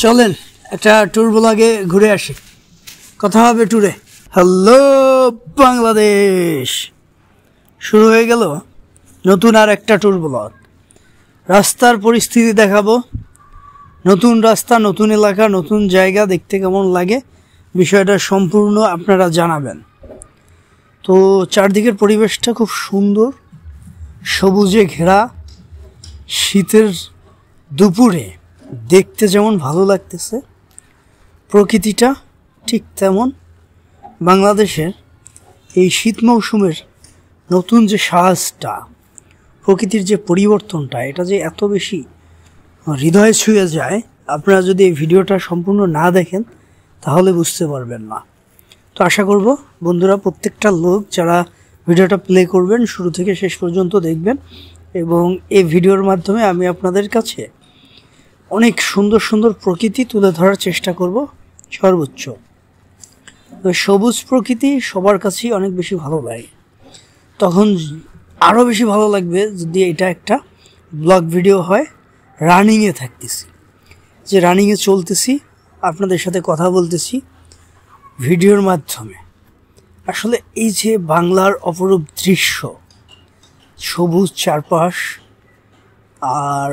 চলেন একটা ট্যুর ব্লগে ঘুরে আসি, কথা হবে ট্যুরে। হ্যালো বাংলাদেশ, শুরু হয়ে গেল নতুন আর একটা ট্যুর ব্লগ। রাস্তার পরিস্থিতি দেখাবো, নতুন রাস্তা, নতুন এলাকা, নতুন জায়গা দেখতে কেমন লাগে বিষয়টা সম্পূর্ণ আপনারা জানাবেন। তো চারদিকের পরিবেশটা খুব সুন্দর, সবুজে ঘেরা। শীতের দুপুরে দেখতে যেমন ভালো লাগতেছে, প্রকৃতিটা ঠিক তেমন। বাংলাদেশের এই শীত মৌসুমের নতুন যে সাজটা, প্রকৃতির যে পরিবর্তনটা, এটা যে এত বেশি হৃদয়ে ছুঁয়ে যায়, আপনারা যদি এই ভিডিওটা সম্পূর্ণ না দেখেন তাহলে বুঝতে পারবেন না। তো আশা করব বন্ধুরা প্রত্যেকটা লোক যারা ভিডিওটা প্লে করবেন শুরু থেকে শেষ পর্যন্ত দেখবেন, এবং এই ভিডিওর মাধ্যমে আমি আপনাদের কাছে অনেক সুন্দর সুন্দর প্রকৃতি তুলে ধরার চেষ্টা করব সর্বোচ্চ। সবুজ প্রকৃতি সবার কাছেই অনেক বেশি ভালো লাগে, তখন আরও বেশি ভালো লাগবে যদি এটা একটা ব্লগ ভিডিও হয়। রানিংয়ে থাকতেছি, যে রানিংয়ে চলতেছি, আপনাদের সাথে কথা বলতেছি ভিডিওর মাধ্যমে। আসলে এই যে বাংলার অপরূপ দৃশ্য, সবুজ চারপাশ আর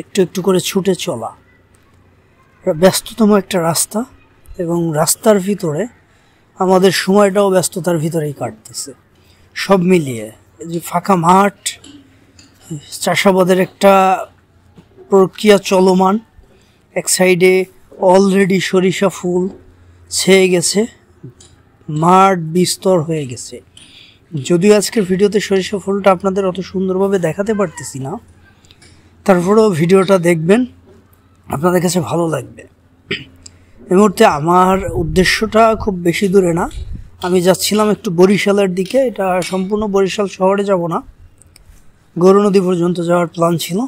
একটু একটু করে ছুটে চলা, ব্যস্ততম একটা রাস্তা, এবং রাস্তার ভিতরে আমাদের সময়টাও ব্যস্ততার ভিতরেই কাটতেছে। সব মিলিয়ে যে ফাঁকা মাঠ, চাষাবাদের একটা প্রক্রিয়া চলমান, এক সাইডে অলরেডি সরিষা ফুল ছেয়ে গেছে, মাঠ বিস্তর হয়ে গেছে। যদিও আজকের ভিডিওতে সরিষা ফুলটা আপনাদের অত সুন্দরভাবে দেখাতে পারতেছি না, তারপরেও ভিডিওটা দেখবেন, আপনাদের কাছে ভালো লাগবে। এই মুহূর্তে আমার উদ্দেশ্যটা খুব বেশি দূরে না, আমি যাচ্ছিলাম একটু বরিশালের দিকে। এটা সম্পূর্ণ বরিশাল শহরে যাব না, গরু নদী পর্যন্ত যাওয়ার প্ল্যান ছিল।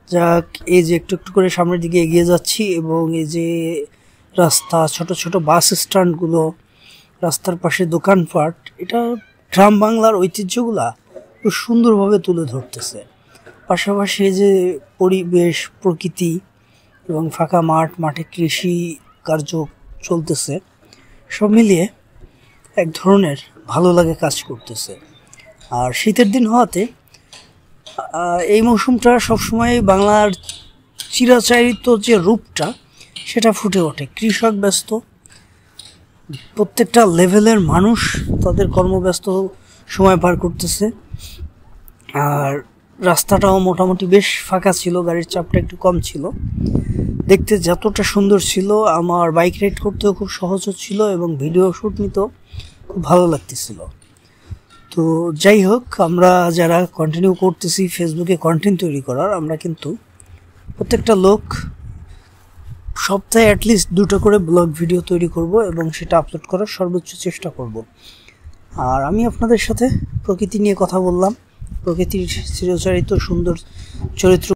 যাক, এই যে একটু একটু করে সামনের দিকে এগিয়ে যাচ্ছি, এবং এই যে রাস্তা, ছোট ছোট বাস স্ট্যান্ডগুলো, রাস্তার পাশে দোকানপাট, এটা গ্রাম বাংলার ঐতিহ্যগুলা খুব সুন্দরভাবে তুলে ধরতেছে। পাশাপাশি এই যে পরিবেশ, প্রকৃতি এবং ফাঁকা মাঠ, মাঠে কৃষি কার্য চলতেছে, সব মিলিয়ে এক ধরনের ভালো লাগে কাজ করতেছে। আর শীতের দিন হওয়াতে এই মৌসুমটা সবসময় বাংলার চিরাচরিত যে রূপটা সেটা ফুটে ওঠে। কৃষক ব্যস্ত, প্রত্যেকটা লেভেলের মানুষ তাদের কর্মব্যস্ত সময় পার করতেছে। আর রাস্তাটাও মোটামুটি বেশ ফাঁকা ছিল, গাড়ির চাপটা একটু কম ছিল। দেখতে যতটা সুন্দর ছিল, আমার বাইক রাইড করতেও খুব সহজ হচ্ছিল, এবং ভিডিও শ্যুট নিতেও খুব ভালো লাগতেছিল। তো যাই হোক, আমরা যারা কন্টিনিউ করতেছি ফেসবুকে কন্টেন্ট তৈরি করার, আমরা কিন্তু প্রত্যেকটা লোক সপ্তাহে অ্যাটলিস্ট 2টা করে ব্লগ ভিডিও তৈরি করব, এবং সেটা আপলোড করার সর্বোচ্চ চেষ্টা করব। আর আমি আপনাদের সাথে প্রকৃতি নিয়ে কথা বললাম, প্রকৃতির চিরাচরিত সুন্দর চরিত্র